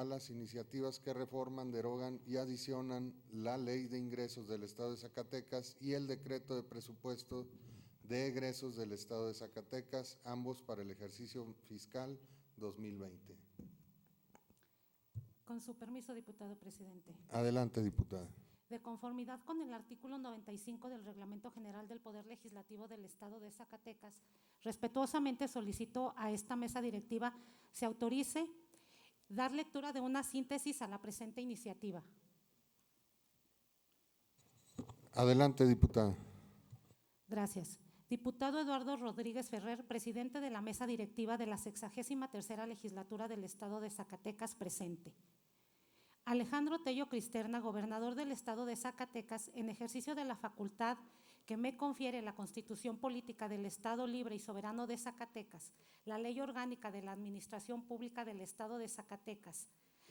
a las iniciativas que reforman, derogan y adicionan la Ley de Ingresos del Estado de Zacatecas y el Decreto de Presupuesto de Egresos del Estado de Zacatecas, ambos para el ejercicio fiscal 2020. Con su permiso, diputado presidente. Adelante, diputada. De conformidad con el artículo 95 del Reglamento General del Poder Legislativo del Estado de Zacatecas, respetuosamente solicito a esta mesa directiva se autorice dar lectura de una síntesis a la presente iniciativa. Adelante, diputada. Gracias. Diputado Eduardo Rodríguez Ferrer, presidente de la mesa directiva de la 63ª Legislatura del Estado de Zacatecas, presente. Alejandro Tello Cristerna, gobernador del Estado de Zacatecas, en ejercicio de la facultad que me confiere la Constitución Política del Estado Libre y Soberano de Zacatecas, la Ley Orgánica de la Administración Pública del Estado de Zacatecas,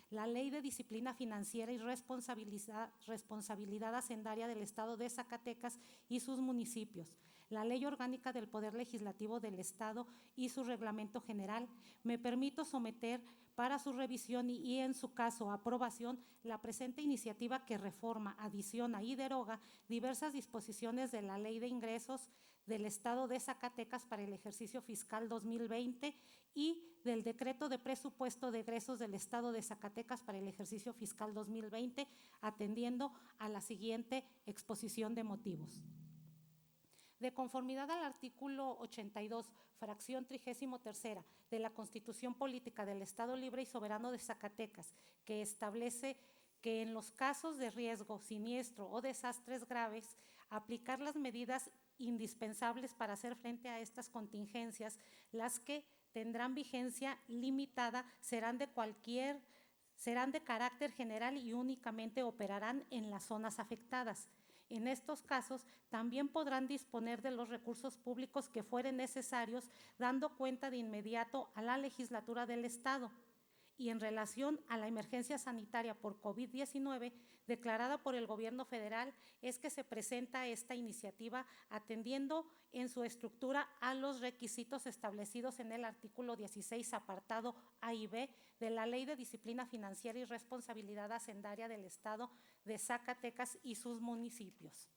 la Ley de Disciplina Financiera y Responsabilidad Hacendaria del Estado de Zacatecas y sus municipios, la Ley Orgánica del Poder Legislativo del Estado y su Reglamento General, me permito someter para su revisión y en su caso aprobación la presente iniciativa que reforma, adiciona y deroga diversas disposiciones de la Ley de Ingresos del Estado de Zacatecas para el ejercicio fiscal 2020 y del Decreto de Presupuesto de Egresos del Estado de Zacatecas para el ejercicio fiscal 2020, atendiendo a la siguiente exposición de motivos. De conformidad al artículo 82, fracción 33ª de la Constitución Política del Estado Libre y Soberano de Zacatecas, que establece que en los casos de riesgo, siniestro o desastres graves, aplicar las medidas indispensables para hacer frente a estas contingencias, las que tendrán vigencia limitada serán de carácter general y únicamente operarán en las zonas afectadas. En estos casos, también podrán disponer de los recursos públicos que fueren necesarios, dando cuenta de inmediato a la legislatura del Estado. Y en relación a la emergencia sanitaria por COVID-19 declarada por el Gobierno federal, es que se presenta esta iniciativa atendiendo en su estructura a los requisitos establecidos en el artículo 16, apartado A y B de la Ley de Disciplina Financiera y Responsabilidad Hacendaria del Estado de Zacatecas y sus municipios.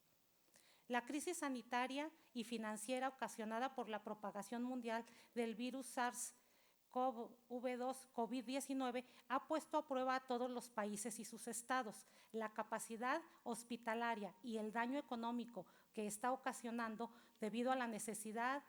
La crisis sanitaria y financiera ocasionada por la propagación mundial del virus SARS-CoV-2 COVID-19 ha puesto a prueba a todos los países y sus estados. La capacidad hospitalaria y el daño económico que está ocasionando debido a la necesidad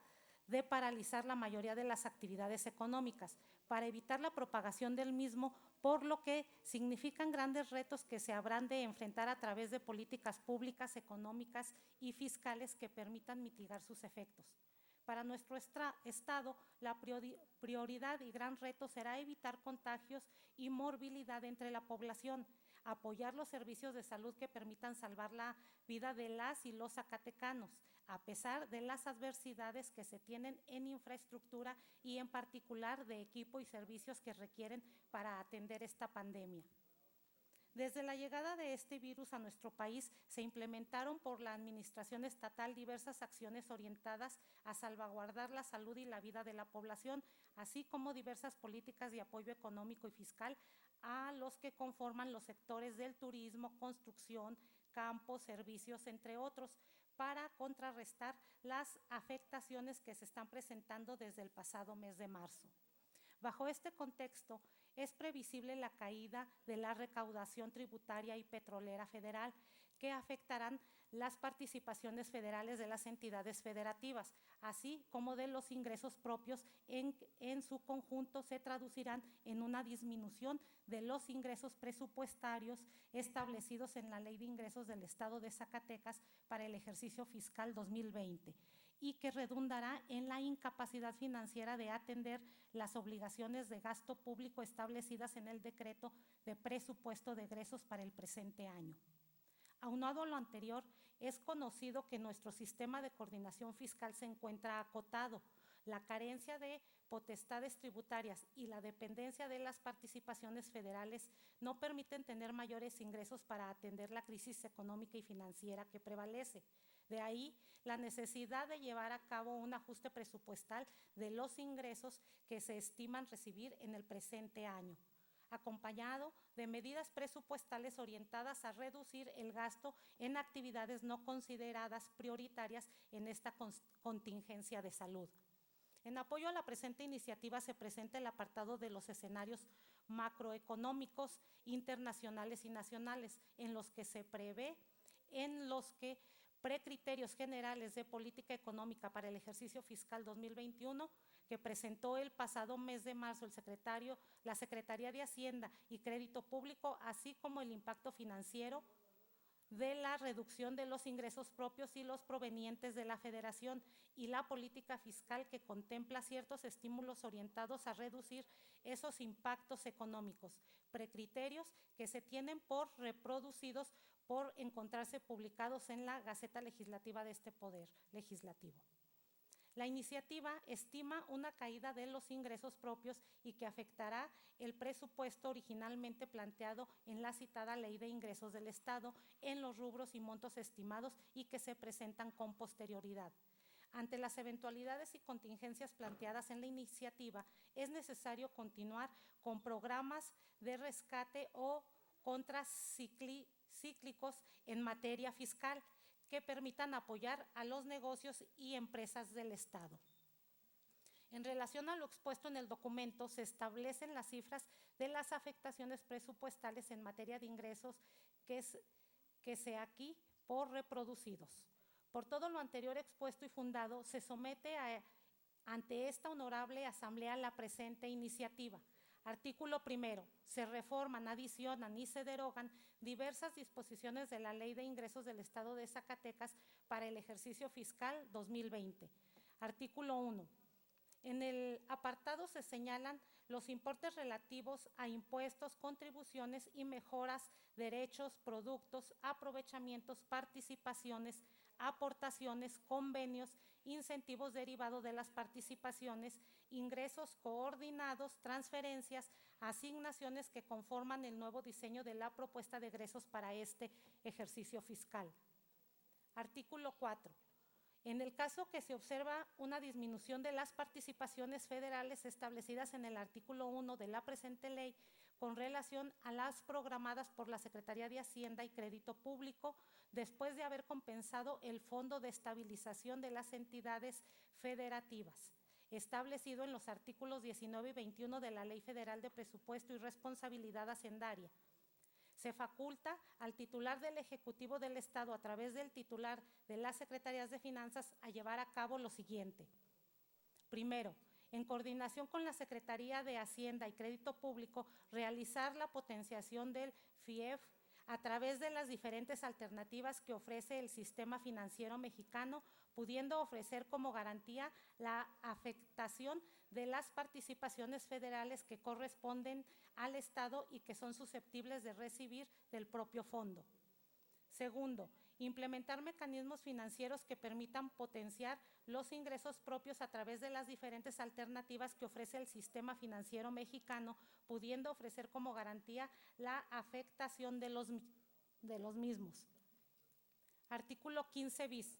de paralizar la mayoría de las actividades económicas para evitar la propagación del mismo, por lo que significan grandes retos que se habrán de enfrentar a través de políticas públicas, económicas y fiscales que permitan mitigar sus efectos. Para nuestro Estado, la prioridad y gran reto será evitar contagios y morbilidad entre la población, apoyar los servicios de salud que permitan salvar la vida de las y los zacatecanos, a pesar de las adversidades que se tienen en infraestructura y en particular de equipo y servicios que requieren para atender esta pandemia. Desde la llegada de este virus a nuestro país, se implementaron por la Administración Estatal diversas acciones orientadas a salvaguardar la salud y la vida de la población, así como diversas políticas de apoyo económico y fiscal a los que conforman los sectores del turismo, construcción, campo, servicios, entre otros, para contrarrestar las afectaciones que se están presentando desde el pasado mes de marzo. Bajo este contexto, es previsible la caída de la recaudación tributaria y petrolera federal, que afectarán las participaciones federales de las entidades federativas, así como de los ingresos propios en su conjunto se traducirán en una disminución de los ingresos presupuestarios establecidos en la Ley de Ingresos del Estado de Zacatecas para el ejercicio fiscal 2020 y que redundará en la incapacidad financiera de atender las obligaciones de gasto público establecidas en el Decreto de Presupuesto de Egresos para el presente año. Aunado a lo anterior, es conocido que nuestro sistema de coordinación fiscal se encuentra acotado. La carencia de potestades tributarias y la dependencia de las participaciones federales no permiten tener mayores ingresos para atender la crisis económica y financiera que prevalece. De ahí la necesidad de llevar a cabo un ajuste presupuestal de los ingresos que se estiman recibir en el presente año. acompañado de medidas presupuestales orientadas a reducir el gasto en actividades no consideradas prioritarias en esta contingencia de salud. En apoyo a la presente iniciativa se presenta el apartado de los escenarios macroeconómicos internacionales y nacionales, en los que se prevé, precriterios generales de política económica para el ejercicio fiscal 2021, que presentó el pasado mes de marzo la Secretaría de Hacienda y Crédito Público, así como el impacto financiero de la reducción de los ingresos propios y los provenientes de la Federación, y la política fiscal, que contempla ciertos estímulos orientados a reducir esos impactos económicos, precriterios que se tienen por reproducidos por encontrarse publicados en la Gaceta Legislativa de este Poder Legislativo. La iniciativa estima una caída de los ingresos propios y que afectará el presupuesto originalmente planteado en la citada Ley de Ingresos del Estado en los rubros y montos estimados y que se presentan con posterioridad. Ante las eventualidades y contingencias planteadas en la iniciativa, es necesario continuar con programas de rescate o contracíclicos en materia fiscal, que permitan apoyar a los negocios y empresas del Estado. En relación a lo expuesto en el documento, se establecen las cifras de las afectaciones presupuestales en materia de ingresos que se aquí por reproducidos. Por todo lo anterior expuesto y fundado, se somete ante esta honorable Asamblea la presente iniciativa. Artículo primero. Se reforman, adicionan y se derogan diversas disposiciones de la Ley de Ingresos del Estado de Zacatecas para el ejercicio fiscal 2020. Artículo 1. En el apartado se señalan los importes relativos a impuestos, contribuciones y mejoras, derechos, productos, aprovechamientos, participaciones, aportaciones, convenios, incentivos derivados de las participaciones, ingresos coordinados, transferencias, asignaciones que conforman el nuevo diseño de la propuesta de egresos para este ejercicio fiscal. Artículo 4. En el caso que se observa una disminución de las participaciones federales establecidas en el artículo 1 de la presente ley con relación a las programadas por la Secretaría de Hacienda y Crédito Público, después de haber compensado el Fondo de Estabilización de las Entidades Federativas, establecido en los artículos 19 y 21 de la Ley Federal de Presupuesto y Responsabilidad Hacendaria, se faculta al titular del Ejecutivo del Estado, a través del titular de las Secretarías de Finanzas, a llevar a cabo lo siguiente. Primero, en coordinación con la Secretaría de Hacienda y Crédito Público, realizar la potenciación del FIEF a través de las diferentes alternativas que ofrece el sistema financiero mexicano, pudiendo ofrecer como garantía la afectación de las participaciones federales que corresponden al Estado y que son susceptibles de recibir del propio fondo. Segundo, implementar mecanismos financieros que permitan potenciar los ingresos propios a través de las diferentes alternativas que ofrece el sistema financiero mexicano, pudiendo ofrecer como garantía la afectación de los mismos. Artículo 15 bis.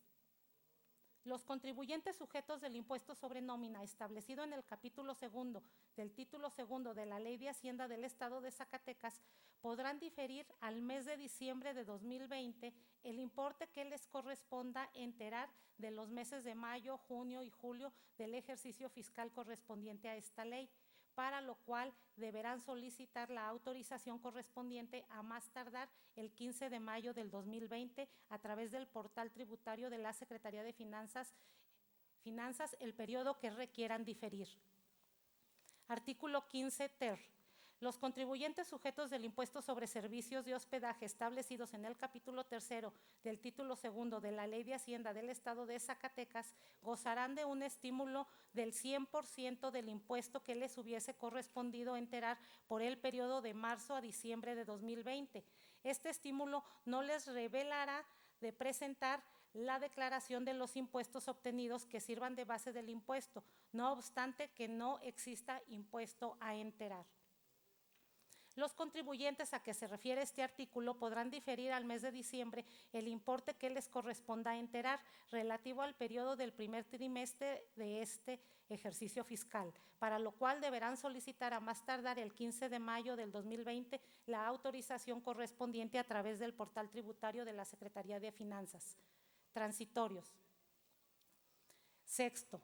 Los contribuyentes sujetos del impuesto sobre nómina establecido en el capítulo segundo del título segundo de la Ley de Hacienda del Estado de Zacatecas podrán diferir al mes de diciembre de 2020 el importe que les corresponda enterar de los meses de mayo, junio y julio del ejercicio fiscal correspondiente a esta ley, para lo cual deberán solicitar la autorización correspondiente a más tardar el 15 de mayo del 2020 a través del portal tributario de la Secretaría de Finanzas el periodo que requieran diferir. Artículo 15 ter. Los contribuyentes sujetos del impuesto sobre servicios de hospedaje establecidos en el capítulo tercero del título segundo de la Ley de Hacienda del Estado de Zacatecas gozarán de un estímulo del 100% del impuesto que les hubiese correspondido enterar por el periodo de marzo a diciembre de 2020. Este estímulo no les revelará de presentar la declaración de los impuestos obtenidos que sirvan de base del impuesto, no obstante que no exista impuesto a enterar. Los contribuyentes a que se refiere este artículo podrán diferir al mes de diciembre el importe que les corresponda enterar relativo al periodo del primer trimestre de este ejercicio fiscal, para lo cual deberán solicitar a más tardar el 15 de mayo del 2020 la autorización correspondiente a través del portal tributario de la Secretaría de Finanzas. Transitorios. Sexto.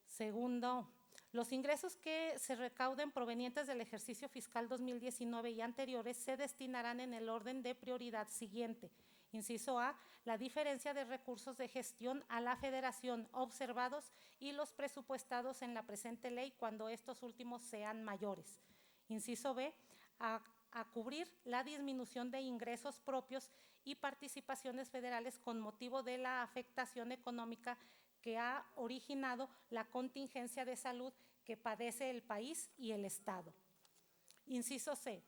Segundo, los ingresos que se recauden provenientes del ejercicio fiscal 2019 y anteriores se destinarán en el orden de prioridad siguiente. Inciso A, la diferencia de recursos de gestión a la Federación observados y los presupuestados en la presente ley cuando estos últimos sean mayores. Inciso B, a cubrir la disminución de ingresos propios y participaciones federales con motivo de la afectación económica que ha originado la contingencia de salud que padece el país y el Estado. Inciso C.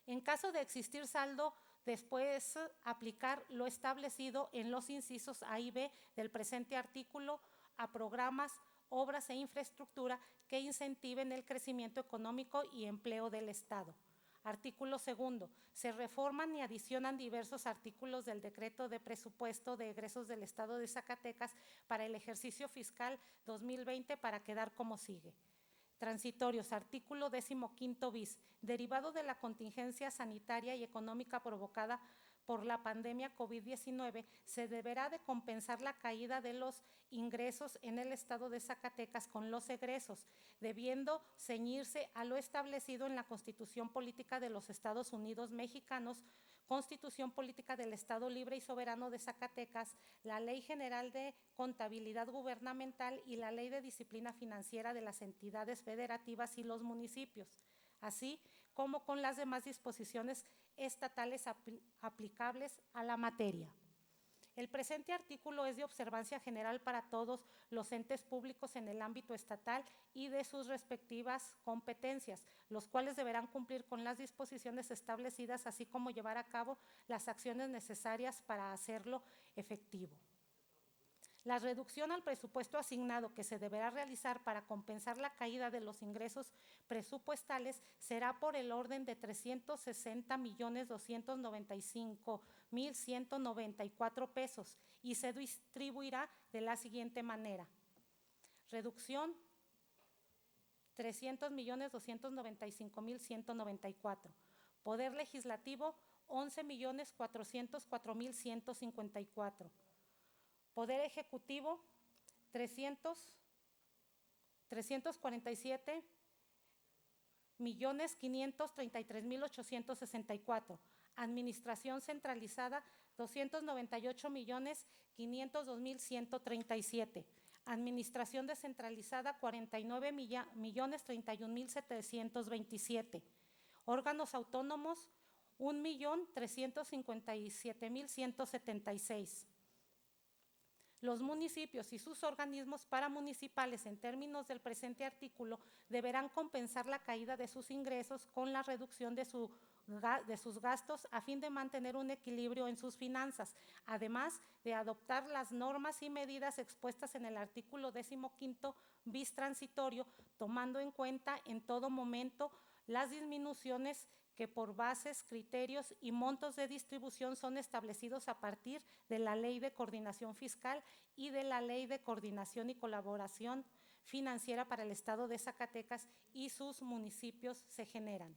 En caso de existir saldo, después aplicar lo establecido en los incisos A y B del presente artículo a programas, obras e infraestructura que incentiven el crecimiento económico y empleo del Estado. Artículo segundo. Se reforman y adicionan diversos artículos del Decreto de Presupuesto de Egresos del Estado de Zacatecas para el ejercicio fiscal 2020 para quedar como sigue. Transitorios. Artículo 15 bis. Derivado de la contingencia sanitaria y económica provocada por la pandemia COVID-19, se deberá de compensar la caída de los ingresos en el Estado de Zacatecas con los egresos, debiendo ceñirse a lo establecido en la Constitución Política de los Estados Unidos Mexicanos, Constitución Política del Estado Libre y Soberano de Zacatecas, la Ley General de Contabilidad Gubernamental y la Ley de Disciplina Financiera de las entidades federativas y los municipios, así como con las demás disposiciones estatales aplicables a la materia. El presente artículo es de observancia general para todos los entes públicos en el ámbito estatal y de sus respectivas competencias, los cuales deberán cumplir con las disposiciones establecidas, así como llevar a cabo las acciones necesarias para hacerlo efectivo. La reducción al presupuesto asignado que se deberá realizar para compensar la caída de los ingresos presupuestales será por el orden de 360.295.194 pesos y se distribuirá de la siguiente manera. Reducción 300.295.194. Poder Legislativo 11.404.154. Poder Ejecutivo, 347.533.864. Administración Centralizada, 298.502.137. Administración Descentralizada, 49.031.727. Órganos Autónomos, 1.357.176. Los municipios y sus organismos paramunicipales en términos del presente artículo deberán compensar la caída de sus ingresos con la reducción de sus gastos a fin de mantener un equilibrio en sus finanzas, además de adoptar las normas y medidas expuestas en el artículo 15 bis transitorio, tomando en cuenta en todo momento las disminuciones que por bases, criterios y montos de distribución son establecidos a partir de la Ley de Coordinación Fiscal y de la Ley de Coordinación y Colaboración Financiera para el Estado de Zacatecas y sus municipios se generan.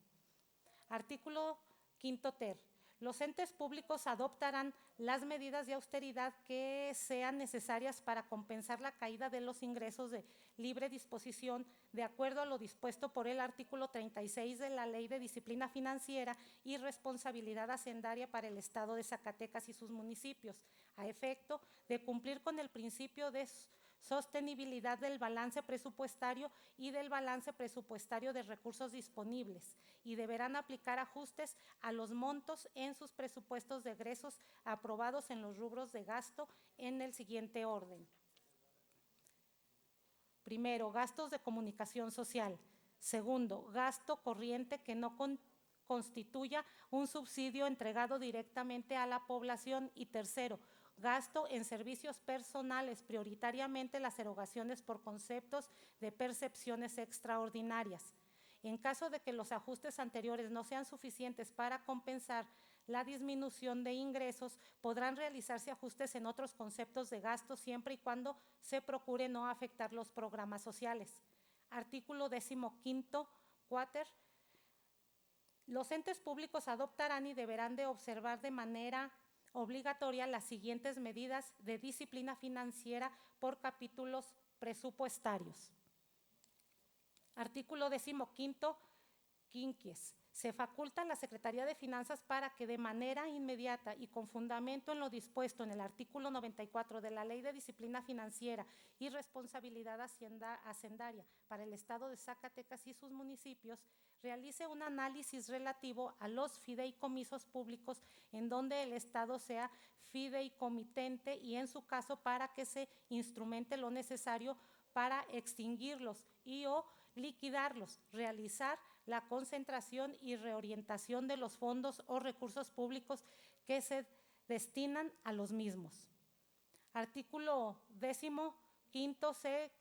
Artículo 5 ter. Los entes públicos adoptarán las medidas de austeridad que sean necesarias para compensar la caída de los ingresos de libre disposición de acuerdo a lo dispuesto por el artículo 36 de la Ley de Disciplina Financiera y Responsabilidad Hacendaria para el Estado de Zacatecas y sus municipios, a efecto de cumplir con el principio de sostenibilidad del balance presupuestario y del balance presupuestario de recursos disponibles, y deberán aplicar ajustes a los montos en sus presupuestos de egresos aprobados en los rubros de gasto en el siguiente orden. Primero, gastos de comunicación social. Segundo, gasto corriente que no constituya un subsidio entregado directamente a la población. Y tercero, gasto en servicios personales, prioritariamente las erogaciones por conceptos de percepciones extraordinarias. En caso de que los ajustes anteriores no sean suficientes para compensar la disminución de ingresos, podrán realizarse ajustes en otros conceptos de gasto siempre y cuando se procure no afectar los programas sociales. Artículo 15, quater. Los entes públicos adoptarán y deberán de observar de manera obligatoria las siguientes medidas de disciplina financiera por capítulos presupuestarios. Artículo 15, quinquies. Se faculta a la Secretaría de Finanzas para que de manera inmediata y con fundamento en lo dispuesto en el artículo 94 de la Ley de Disciplina Financiera y Responsabilidad Hacendaria para el Estado de Zacatecas y sus municipios, realice un análisis relativo a los fideicomisos públicos en donde el Estado sea fideicomitente y en su caso para que se instrumente lo necesario para extinguirlos y o liquidarlos, realizar la concentración y reorientación de los fondos o recursos públicos que se destinan a los mismos. Artículo 15,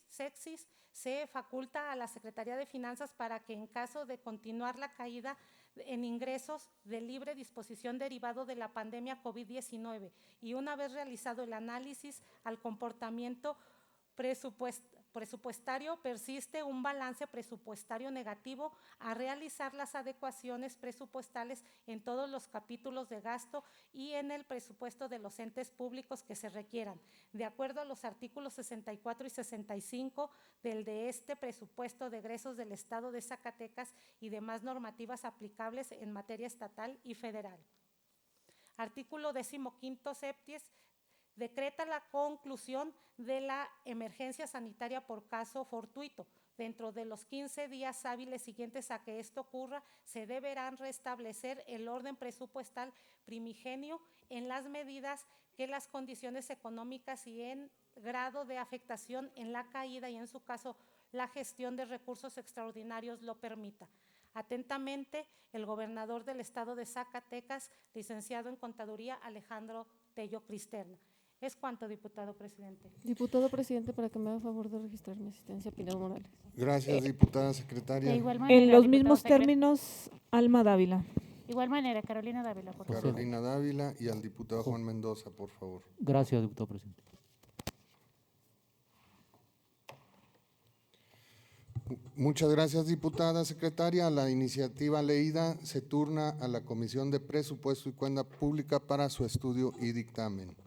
sexis. Se faculta a la Secretaría de Finanzas para que en caso de continuar la caída en ingresos de libre disposición derivado de la pandemia COVID-19 y una vez realizado el análisis al comportamiento presupuestario, persiste un balance presupuestario negativo, a realizar las adecuaciones presupuestales en todos los capítulos de gasto y en el presupuesto de los entes públicos que se requieran, de acuerdo a los artículos 64 y 65 del de este presupuesto de egresos del Estado de Zacatecas y demás normativas aplicables en materia estatal y federal. Artículo 15, septies. Decreta la conclusión de la emergencia sanitaria por caso fortuito. Dentro de los 15 días hábiles siguientes a que esto ocurra, se deberán restablecer el orden presupuestal primigenio en las medidas que las condiciones económicas y en grado de afectación en la caída y en su caso la gestión de recursos extraordinarios lo permita. Atentamente, el gobernador del Estado de Zacatecas, licenciado en Contaduría, Alejandro Tello Cristerna. Es cuanto, diputado presidente. Diputado presidente, para que me haga favor de registrar mi asistencia, Pilar Morales. Gracias, diputada secretaria. De igual manera, En los diputado mismos secretario. términos, Alma Dávila. Igual manera, Carolina Dávila, por favor. Carolina Dávila y al diputado Juan Mendoza, por favor. Gracias, diputado presidente. Muchas gracias, diputada secretaria. La iniciativa leída se turna a la Comisión de Presupuesto y Cuenta Pública para su estudio y dictamen.